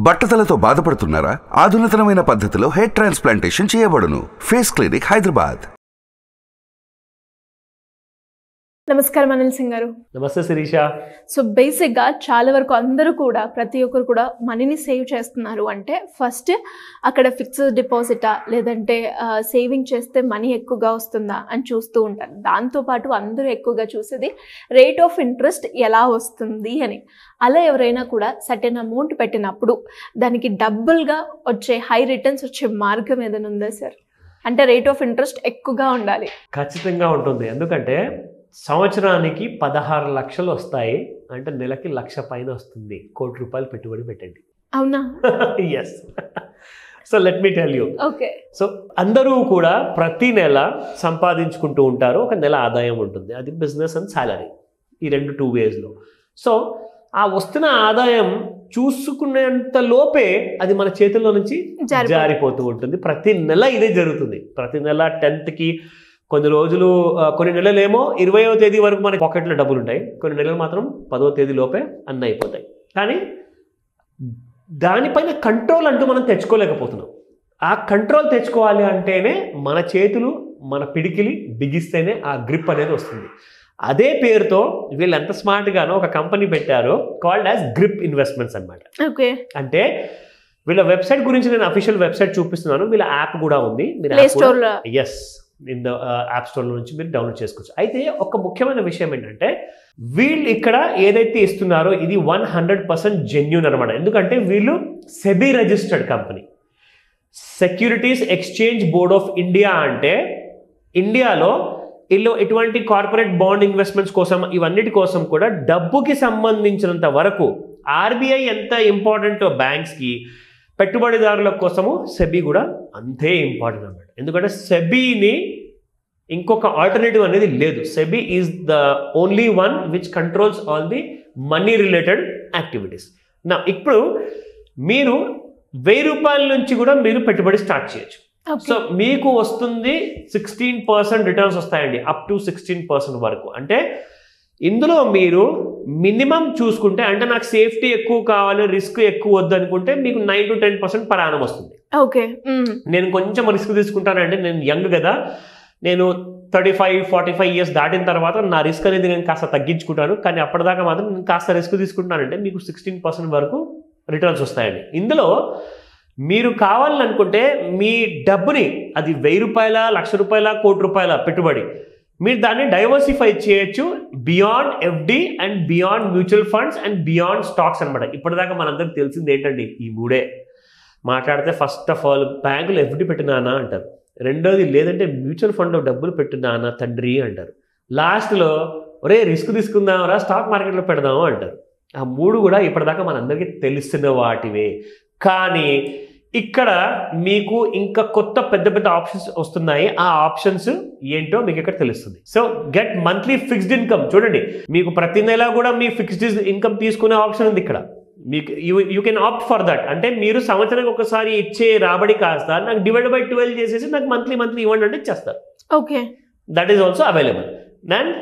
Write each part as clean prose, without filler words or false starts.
బట్టతలతో బాధపడుతున్నారా? ఆధునితనమైన పద్ధతిలో hair transplantation చేయబడును. Face clinic, Hyderabad. నమస్కారం అనిల్ సింగ్ గారు. నమస్తే శిరీష. సో బేసిక్గా చాలా వరకు అందరూ కూడా ప్రతి ఒక్కరు కూడా మనీని సేవ్ చేస్తున్నారు అంటే ఫస్ట్ అక్కడ ఫిక్స్డ్ డిపాజిటా లేదంటే సేవింగ్ చేస్తే మనీ ఎక్కువగా వస్తుందా అని చూస్తూ ఉంటారు. దాంతోపాటు అందరూ ఎక్కువగా చూసేది రేట్ ఆఫ్ ఇంట్రెస్ట్ ఎలా వస్తుంది అని. అలా ఎవరైనా కూడా సర్టెన్ అమౌంట్ పెట్టినప్పుడు దానికి డబుల్గా వచ్చే హై రిటర్న్స్ వచ్చే మార్గం ఏదైనా ఉందా సార్? అంటే రేట్ ఆఫ్ ఇంట్రెస్ట్ ఎక్కువగా ఉండాలి. ఖచ్చితంగా ఉంటుంది. ఎందుకంటే సంవత్సరానికి 16 లక్షలు వస్తాయి అంటే నెలకి 1,00,000 పైన వస్తుంది. ₹1,00,00,000 పెట్టుబడి పెట్టండి. అవునా? Yes. So let me tell you. Okay. So అందరూ కూడా ప్రతి నెల సంపాదించుకుంటూ ఉంటారు. ఒక నెల ఆదాయం ఉంటుంది. అది బిజినెస్ అండ్ సాలరీ, ఈ 2 వేస్లో. సో ఆ వస్తున్న ఆదాయం చూసుకునేంత లోపే అది మన చేతుల్లో నుంచి జారిపోతూ ఉంటుంది. ప్రతి నెల ఇదే జరుగుతుంది. ప్రతి నెల 10th కొన్ని రోజులు, కొన్ని నెలలేమో 20వ తేదీ వరకు మన పాకెట్లో డబ్బులు ఉంటాయి. కొన్ని నెలలు మాత్రం 10వ తేదీ లోపే అన్నీ అయిపోతాయి. కానీ దానిపైన కంట్రోల్ అంటూ మనం తెచ్చుకోలేకపోతున్నాం. ఆ కంట్రోల్ తెచ్చుకోవాలి అంటేనే మన చేతులు, మన పిడికిలి బిగిస్తేనే ఆ గ్రిప్ అనేది వస్తుంది. అదే పేరుతో వీళ్ళు ఎంత స్మార్ట్గానో ఒక కంపెనీ పెట్టారు, కాల్డ్ యాజ్ గ్రిప్ ఇన్వెస్ట్మెంట్స్ అనమాట. ఓకే. అంటే వీళ్ళ వెబ్సైట్ గురించి నేను అఫీషియల్ వెబ్సైట్ చూపిస్తున్నాను. వీళ్ళ యాప్ కూడా ఉంది. Yes, in the app store నుంచి మీరు డౌన్లోడ్ చేసుకోవచ్చు. అయితే ఒక ముఖ్యమైన విషయం ఏంటంటే వీళ్ళు ఇక్కడ ఏదైతే ఇస్తున్నారో ఇది 100% జెన్యూన్ అనమాట. ఎందుకంటే వీళ్ళు SEBI registered company, securities exchange board of India. అంటే ఇండియాలో వీళ్ళు ఇటువంటి కార్పొరేట్ బాండ్ ఇన్వెస్ట్మెంట్స్ కోసం, ఇవన్నిటి కోసం కూడా డబ్బుకి సంబంధించినంత వరకు ఆర్బీఐ ఎంత ఇంపార్టెంటో బ్యాంక్స్కి, పెట్టుబడిదారుల కోసము సెబీ కూడా అంతే ఇంపార్టెంట్ అన్నమాట. ఎందుకంటే సెబీని ఇంకొక ఆల్టర్నేటివ్ అనేది లేదు. SEBI is the only one which controls all the money related activities. నా ఇప్పుడు మీరు ₹1000 నుంచి కూడా మీరు పెట్టుబడి స్టార్ట్ చేయొచ్చు. సో మీకు వస్తుంది 16% రిటర్న్స్ వస్తాయండి, అప్ టు 16% వరకు. అంటే ఇందులో మీరు మినిమం చూసుకుంటే, అంటే నాకు సేఫ్టీ ఎక్కువ కావాలి, రిస్క్ ఎక్కువ వద్దు అనుకుంటే మీకు 9 to 10% per annum వస్తుంది. ఓకే. నేను కొంచెం రిస్క్ తీసుకుంటానంటే, నేను యంగ్ కదా, నేను 35-45 years దాటిన తర్వాత నా రిస్క్ అనేది నేను కాస్త తగ్గించుకుంటాను. కానీ అప్పటిదాకా మాత్రం నేను కాస్త రిస్క్ తీసుకుంటానంటే మీకు 16% వరకు రిటర్న్స్ వస్తాయండి. ఇందులో మీరు కావాలని అనుకుంటే మీ డబ్బుని, అది ₹1000, ₹1,00,000, ₹1,00,00,000 పెట్టుబడి, మీరు దాన్ని డైవర్సిఫై చేయొచ్చు beyond FD and beyond mutual funds and beyond stocks అనమాట. ఇప్పటిదాకా మనందరికి తెలిసింది ఏంటండి, ఈ 3 మాట్లాడితే. ఫస్ట్ ఆఫ్ ఆల్ బ్యాంకులు ఎఫ్డి పెట్టినానా అంటారు. రెండోది లేదంటే మ్యూచువల్ ఫండ్లో డబ్బులు పెట్టినానా తండ్రి అంటారు. లాస్ట్లో ఒరే రిస్క్ తీసుకుందామరా, స్టాక్ మార్కెట్లో పెడదాము అంటారు. ఆ 3 కూడా ఇప్పటిదాకా మనందరికీ తెలిసిన వాటివే. కానీ ఇక్కడ మీకు ఇంకా కొత్త పెద్ద పెద్ద ఆప్షన్స్ వస్తున్నాయి. ఆ ఆప్షన్స్ ఏంటో మీకు ఇక్కడ తెలుస్తుంది. So get monthly fixed income. చూడండి, మీకు ప్రతి నెల కూడా మీ ఫిక్స్డ్ ఇన్కమ్ తీసుకునే ఆప్షన్ ఉంది ఇక్కడ. మీకు you can opt for that. అంటే మీరు సంవత్సరానికి ఒకసారి ఇచ్చే రాబడి కాస్త నాకు డివైడ్ బై 12 చేసేసి నాకు మంత్లీ ఇవ్వండి అంటే ఇచ్చేస్తారు. Okay. That is also available. And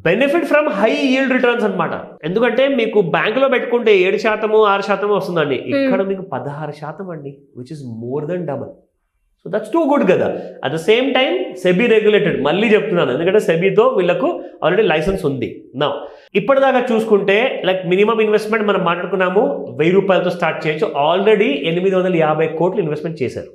benefit from high yield returns అనమాట. ఎందుకంటే మీకు బ్యాంకులో పెట్టుకుంటే 7%, 6% వస్తుందండి. ఇక్కడ మీకు 16% అండి, which is more than double. So that's too good కదా. At the same time SEBI regulated, మళ్ళీ చెప్తున్నాను ఎందుకంటే సెబీతో వీళ్ళకు ఆల్రెడీ లైసెన్స్ ఉంది. నా ఇప్పటిదాకా చూసుకుంటే లైక్ మినిమం ఇన్వెస్ట్మెంట్ మనం మాట్లాడుకున్నాము, ₹1000తో స్టార్ట్ చేయొచ్చు. ఆల్రెడీ 850 కోట్లు ఇన్వెస్ట్మెంట్ చేశారు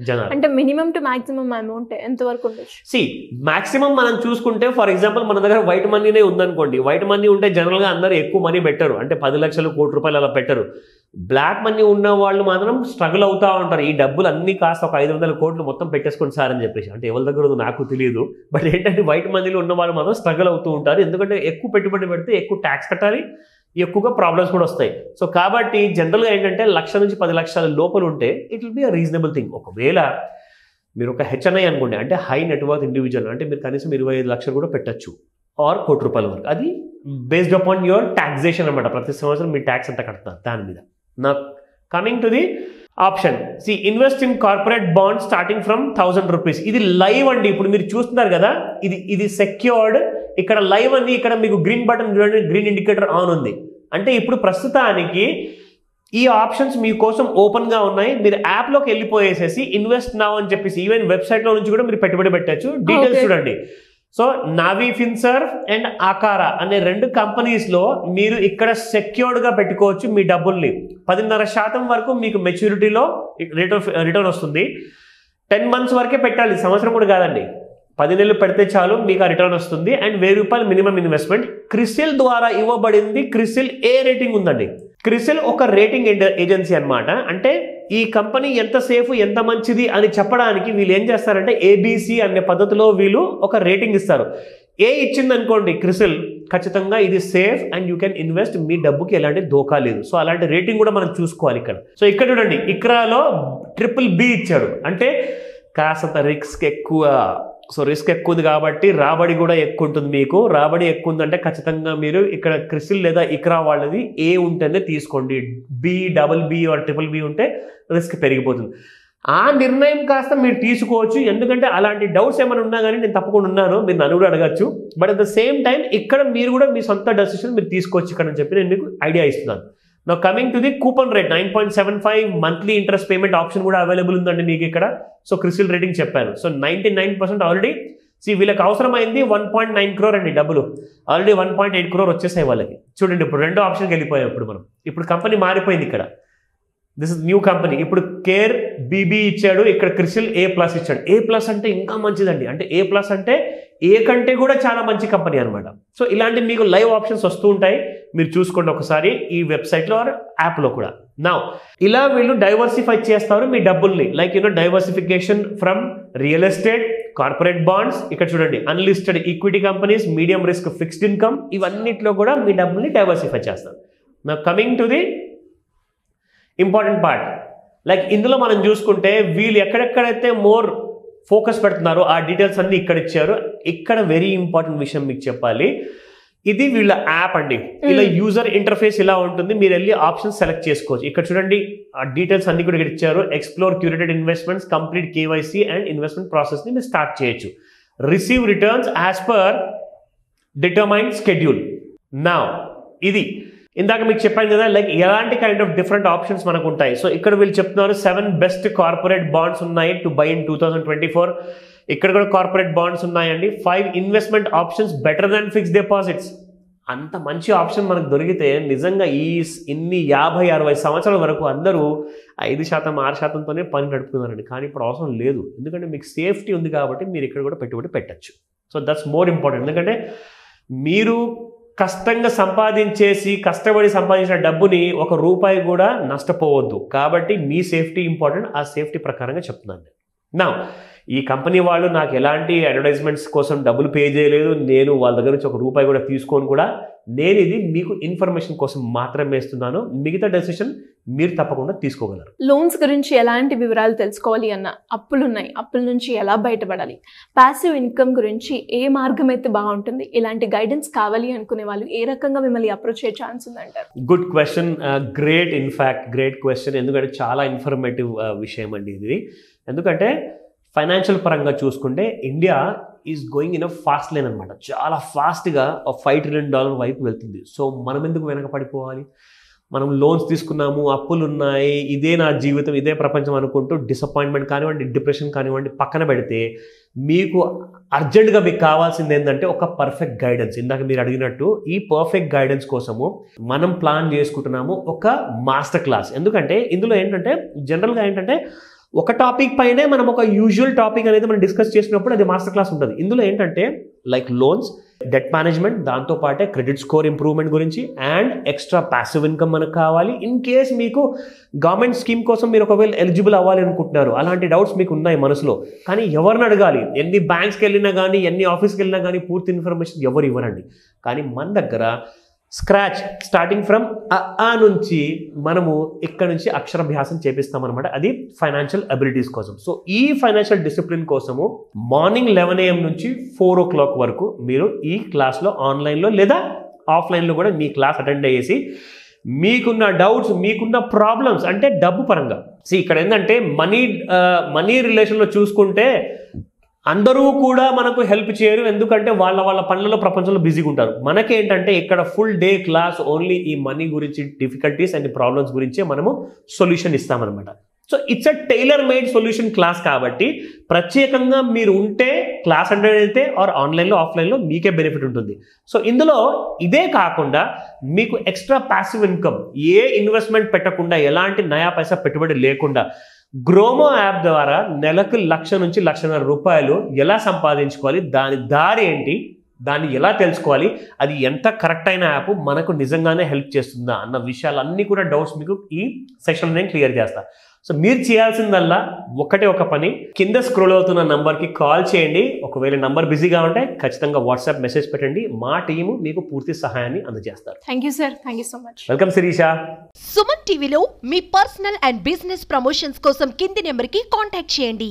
జనాలు. అంటే మినిమం టు మాక్సిమం అమౌంట్ ఎంత వరకు ఉండొచ్చు? మాక్సిమం మనం చూసుకుంటే, ఫర్ ఎగ్జాంపుల్ మన దగ్గర వైట్ మనీనే ఉందనుకోండి. వైట్ మనీ ఉంటే జనరల్గా అందరూ ఎక్కువ మనీ పెట్టరు, అంటే 10 లక్షలు, ₹1,00,000 అలా పెట్టరు. బ్లాక్ మనీ ఉన్న వాళ్ళు మాత్రం స్ట్రగుల్ అవుతూ ఉంటారు. ఈ డబ్బులు అన్నీ కాస్త ఒక 500 కోట్లు మొత్తం పెట్టేసుకోండి సార్ అని చెప్పేసి. అంటే ఎవరి దగ్గర నాకు తెలియదు, బట్ ఏంటంటే వైట్ మనీలో ఉన్న వాళ్ళు మాత్రం స్ట్రగుల్ అవుతూ ఉంటారు. ఎందుకంటే ఎక్కువ పెట్టుబడి పెడితే ఎక్కువ ట్యాక్స్ కట్టాలి, ఎక్కువగా ప్రాబ్లమ్స్ కూడా వస్తాయి. సో కాబట్టి జనరల్గా ఏంటంటే 1,00,000 నుంచి 10 లక్షల లోపల ఉంటే it will be a reasonable thing. ఒకవేళ మీరు ఒక హెచ్ఎన్ఐ అనుకోండి, అంటే హై నెట్వర్క్ ఇండివిజువల్, అంటే మీరు కనీసం 25 లక్షలు కూడా పెట్టచ్చు, ఆర్ ₹1,00,000 వరకు. అది బేస్డ్ అపాన్ యువర్ టాక్సేషన్ అనమాట. ప్రతి సంవత్సరం మీ ట్యాక్స్ ఎంత కడతారు దాని మీద. నా coming to the option, invest in corporate bond starting from ₹1,000. ఇది లైవ్ అండి. ఇప్పుడు మీరు చూస్తున్నారు కదా, ఇది సెక్యూర్డ్. ఇక్కడ లైవ్ అండి. ఇక్కడ మీకు గ్రీన్ బటన్ చూడండి, గ్రీన్ ఇండికేటర్ ఆన్ ఉంది. అంటే ఇప్పుడు ప్రస్తుతానికి ఈ ఆప్షన్స్ మీకోసం ఓపెన్గా ఉన్నాయి. మీరు యాప్లోకి వెళ్ళిపోయేసేసి ఇన్వెస్ట్ నౌ అని చెప్పేసి ఈవెన్ వెబ్సైట్లో నుంచి కూడా మీరు పెట్టుబడి పెట్టచ్చు. డీటెయిల్స్ చూడండి. సో నావీ ఫిన్సర్వ్ అండ్ ఆకారా అనే 2 కంపెనీస్లో మీరు ఇక్కడ సెక్యూర్డ్గా పెట్టుకోవచ్చు మీ డబ్బుల్ని. 10.5% వరకు మీకు మెచ్యూరిటీలో రిటర్న్ వస్తుంది. 10 months వరకే పెట్టాలి, సంవత్సరం కూడా కాదండి. 10 నెలలు పెడితే చాలు మీకు ఆ రిటర్న్ వస్తుంది. And ₹1000 minimum investment. క్రిసిల్ ద్వారా ఇవ్వబడింది. క్రిసిల్ ఏ రేటింగ్ ఉందండి. క్రిసిల్ ఒక రేటింగ్ ఏజెన్సీ అనమాట. అంటే ఈ కంపెనీ ఎంత సేఫ్ ఎంత మంచిది అని చెప్పడానికి వీళ్ళు ఏం చేస్తారంటే ABC అనే పద్ధతిలో వీళ్ళు ఒక రేటింగ్ ఇస్తారు. ఏ ఇచ్చింది అనుకోండి క్రిసిల్, ఖచ్చితంగా ఇది safe and you can invest, మీ డబ్బుకి ఎలాంటి దోకా లేదు. సో అలాంటి రేటింగ్ కూడా మనం చూసుకోవాలి ఇక్కడ. సో ఇక్కడ చూడండి, ఇక్రాలో BBB ఇచ్చాడు. అంటే కాస్త రిస్క్ ఎక్కువ. సో రిస్క్ ఎక్కువ ఉంది కాబట్టి రాబడి కూడా ఎక్కువ ఉంటుంది. మీకు రాబడి ఎక్కువ ఉందంటే ఖచ్చితంగా మీరు ఇక్కడ క్రిసిల్ లేదా ఇక్రా వాళ్ళది ఏ ఉంటేనే తీసుకోండి. BBB or BBB ఉంటే రిస్క్ పెరిగిపోతుంది. ఆ నిర్ణయం కాస్త మీరు తీసుకోవచ్చు. ఎందుకంటే అలాంటి డౌట్స్ ఏమైనా ఉన్నా కానీ నేను తప్పకుండా ఉన్నాను, మీరు నన్ను కూడా అడగచ్చు. But at the same time ఇక్కడ మీరు కూడా మీ సొంత డెసిషన్ మీరు తీసుకోవచ్చు ఇక్కడ అని చెప్పి నేను మీకు ఐడియా ఇస్తున్నాను. నా coming to the coupon rate 9.75 monthly interest payment option కూడా అవైలబుల్ ఉందండి మీకు ఇక్కడ. సో క్రిసిల్ రేటింగ్ చెప్పాను. సో 99% ఆల్రెడీ వీళ్ళకి అవసరమైంది 1.9 crore అండి డబ్బులు. ఆల్రెడీ 1.8 crore వచ్చేసాయి వాళ్ళకి. చూడండి ఇప్పుడు 2వ ఆప్షన్కి వెళ్ళిపోయాం. ఇప్పుడు కంపెనీ మారిపోయింది. ఇక్కడ దిస్ ఇస్ న్యూ కంపెనీ. ఇప్పుడు కేర్ BB ఇచ్చాడు, ఇక్కడ క్రిసిల్ A+ ఇచ్చాడు. A+ అంటే ఇంకా మంచిదండి. అంటే A+ అంటే ఏ కంటే కూడా చాలా మంచి కంపెనీ అనమాట. సో ఇలాంటి మీకు లైవ్ ఆప్షన్స్ వస్తూ ఉంటాయి, మీరు చూసుకోండి ఒకసారి ఈ వెబ్సైట్లో ఆర్ యాప్లో కూడా. నా ఇలా వీళ్ళు డైవర్సిఫై చేస్తారు మీ డబ్బుల్ని. Like diversification from real estate, corporate bonds, ఇక్కడ చూడండి unlisted equity companies, medium risk fixed income, ఇవన్నిట్లో కూడా మీ డబ్బుల్ని డైవర్సిఫై చేస్తారు. Now coming to the important part. Like ఇందులో మనం చూసుకుంటే వీళ్ళు ఎక్కడెక్కడైతే మోర్ ఫోకస్ పెడుతున్నారో ఆ డీటెయిల్స్ అన్ని ఇక్కడ ఇచ్చారు. ఇక్కడ వెరీ ఇంపార్టెంట్ విషయం మీకు చెప్పాలి. ఇది వీళ్ళ యాప్ అండి. ఇలా యూజర్ ఇంటర్ఫేస్ ఇలా ఉంటుంది. మీరు వెళ్ళి ఆప్షన్స్ సెలెక్ట్ చేసుకోవచ్చు. ఇక్కడ చూడండి ఆ డీటెయిల్స్ అన్ని కూడా ఇక్కడ ఇచ్చారు. Explore curated investments, complete KYC and investment ప్రాసెస్ని మీరు స్టార్ట్ చేయొచ్చు. Receive returns as per determined schedule. నా ఇది ఇందాక మీకు చెప్పాను కదా, లైక్ ఎలాంటి కైండ్ ఆఫ్ డిఫరెంట్ ఆప్షన్స్ మనకు ఉంటాయి. సో ఇక్కడ వీళ్ళు చెప్తున్నారు 7 బెస్ట్ కార్పొరేట్ బాండ్స్ ఉన్నాయి టు బై ఇన్ 2024. ఇక్కడ కూడా కార్పొరేట్ బాండ్స్ ఉన్నాయండి. 5 investment options better than fixed deposits. అంత మంచి ఆప్షన్ మనకు దొరికితే నిజంగా ఇన్ని 50-60 సంవత్సరాల వరకు అందరూ 5%, 6%తోనే పని నడుపుతున్నారండి. కానీ ఇప్పుడు అవసరం లేదు, ఎందుకంటే మీకు సేఫ్టీ ఉంది కాబట్టి మీరు ఇక్కడ కూడా పెట్టుబడి పెట్టచ్చు. So that's more important. ఎందుకంటే మీరు కష్టంగా కష్టపడి సంపాదించిన డబ్బుని ₹1 కూడా నష్టపోవద్దు. కాబట్టి మీ సేఫ్టీ ఇంపార్టెంట్. ఆ సేఫ్టీ ప్రకారంగా చెప్తున్నాను. నా ఈ కంపెనీ వాళ్ళు నాకు ఎలాంటి అడ్వర్టైజ్మెంట్స్ కోసం డబ్బులు పే చేయలేదు. నేను వాళ్ళ దగ్గర నుంచి ₹1 కూడా తీసుకోను కూడా. నేను ఇది మీకు ఇన్ఫర్మేషన్ కోసం మాత్రమే ఇస్తున్నాను. మిగతా డెసిషన్ మీరు తప్పకుండా తీసుకోగలరు. లోన్స్ గురించి ఎలాంటి వివరాలు తెలుసుకోవాలి అన్న, అప్పులు ఉన్నాయి, అప్పుల నుంచి ఎలా బయటపడాలి, ప్యాసివ్ ఇన్కమ్ గురించి ఏ మార్గం అయితే బాగుంటుంది, ఇలాంటి గైడెన్స్ కావాలి అనుకునే వాళ్ళు ఏ రకంగా మిమ్మల్ని అప్రోచ్ అయ్యే ఛాన్స్ ఉందంటారు? Good question. Great question. ఎందుకంటే చాలా ఇన్ఫర్మేటివ్ విషయం అండి ఇది. ఎందుకంటే ఫైనాన్షియల్ పరంగా చూసుకుంటే India is going in a fast line అనమాట. చాలా ఫాస్ట్గా $5 trillion వైపు వెళ్తుంది. సో మనం ఎందుకు వెనకపడిపోవాలి? మనం లోన్స్ తీసుకున్నాము, అప్పులు ఉన్నాయి, ఇదే నా జీవితం, ఇదే ప్రపంచం అనుకుంటూ డిసప్పాయింట్మెంట్ కానివ్వండి, డిప్రెషన్ కానివ్వండి పక్కన పెడితే మీకు అర్జెంటుగా మీకు కావాల్సింది ఏంటంటే ఒక పర్ఫెక్ట్ గైడెన్స్. ఇందాక మీరు అడిగినట్టు ఈ పర్ఫెక్ట్ గైడెన్స్ కోసము మనం ప్లాన్ చేసుకుంటున్నాము ఒక మాస్టర్ క్లాస్. ఎందుకంటే ఇందులో ఏంటంటే జనరల్గా ఏంటంటే ఒక టాపిక్ పైనే మనం ఒక యూజువల్ టాపిక్ అనేది మనం డిస్కస్ చేసినప్పుడు అది మాస్టర్ క్లాస్ ఉంటుంది. ఇందులో ఏంటంటే లైక్ లోన్స్, డెట్ మేనేజ్మెంట్, దాంతోపాటే క్రెడిట్ స్కోర్ ఇంప్రూవ్మెంట్ గురించి అండ్ ఎక్స్ట్రా ప్యాసివ్ ఇన్కమ్ మనకు కావాలి. ఇన్ కేస్ మీకు గవర్నమెంట్ స్కీమ్ కోసం మీరు ఒకవేళ ఎలిజిబుల్ అవ్వాలి అనుకుంటున్నారు, అలాంటి డౌట్స్ మీకు ఉన్నాయి మనసులో, కానీ ఎవరిని అడగాలి? ఎన్ని బ్యాంక్స్కి వెళ్ళినా కానీ, ఎన్ని ఆఫీస్కి వెళ్ళినా కానీ పూర్తి ఇన్ఫర్మేషన్ ఎవరు ఇవ్వరండి. కానీ మన దగ్గర స్క్రాచ్ స్టార్టింగ్ ఫ్రమ్ ఆ నుంచి మనము ఇక్కడ నుంచి అక్షరాభ్యాసం చేపిస్తామన్నమాట. అది ఫైనాన్షియల్ అబిలిటీస్ కోసం. సో ఈ ఫైనాన్షియల్ డిసిప్లిన్ కోసము మార్నింగ్ 11 AM నుంచి 4 o'clock వరకు మీరు ఈ క్లాస్లో ఆన్లైన్లో లేదా ఆఫ్లైన్లో కూడా మీ క్లాస్ అటెండ్ అయ్యేసి మీకున్న డౌట్స్, మీకున్న ప్రాబ్లమ్స్ అంటే డబ్బు పరంగా ఇక్కడ ఏంటంటే మనీ రిలేషన్లో చూసుకుంటే అందరూ కూడా మనకు హెల్ప్ చేయరు, ఎందుకంటే వాళ్ళ పనులలో ప్రపంచంలో బిజీగా ఉంటారు. మనకేంటంటే ఇక్కడ ఫుల్ డే క్లాస్ ఓన్లీ ఈ మనీ గురించి, డిఫికల్టీస్ అండ్ ప్రాబ్లమ్స్ గురించే మనము సొల్యూషన్ ఇస్తామన్నమాట. So it's a tailor made solution class కాబట్టి ప్రత్యేకంగా మీరు ఉంటే క్లాస్ అటెండ్ అయితే ఆర్ ఆన్లైన్లో ఆఫ్లైన్లో మీకే బెనిఫిట్ ఉంటుంది. సో ఇందులో ఇదే కాకుండా మీకు ఎక్స్ట్రా ప్యాసివ్ ఇన్కమ్, ఏ ఇన్వెస్ట్మెంట్ పెట్టకుండా, ఎలాంటి నయా పైసా పెట్టుబడి లేకుండా గ్రోమో యాప్ ద్వారా నెలకు 1,00,000 నుంచి 1,50,000 రూపాయలు ఎలా సంపాదించుకోవాలి, దాని దారి ఏంటి, దాన్ని ఎలా తెలుసుకోవాలి, అది ఎంత కరెక్ట్ అయిన యాప్, మనకు నిజంగానే హెల్ప్ చేస్తుందా అన్న విషయాలన్నీ కూడా డౌట్స్ మీకు ఈ సెషన్లో నేను క్లియర్ చేస్తాను. సో మీరు చేయాల్సిందల్లా ఒక పని, కింద స్క్రోల్ అవుతున్న నంబర్కి కాల్ చేయండి. ఒకవేళ నంబర్ బిజీగా ఉంటే ఖచ్చితంగా వాట్సాప్ మెసేజ్ పెట్టండి, మా టీము మీకు పూర్తి సహాయాన్ని అందజేస్తారు. Thank you sir, thank you so much. Welcome Shirisha. Suman టీవీలో మీ పర్సనల్ అండ్ బిజినెస్ ప్రమోషన్స్ కోసం కింది నెంబర్కి కాంటాక్ట్ చేయండి.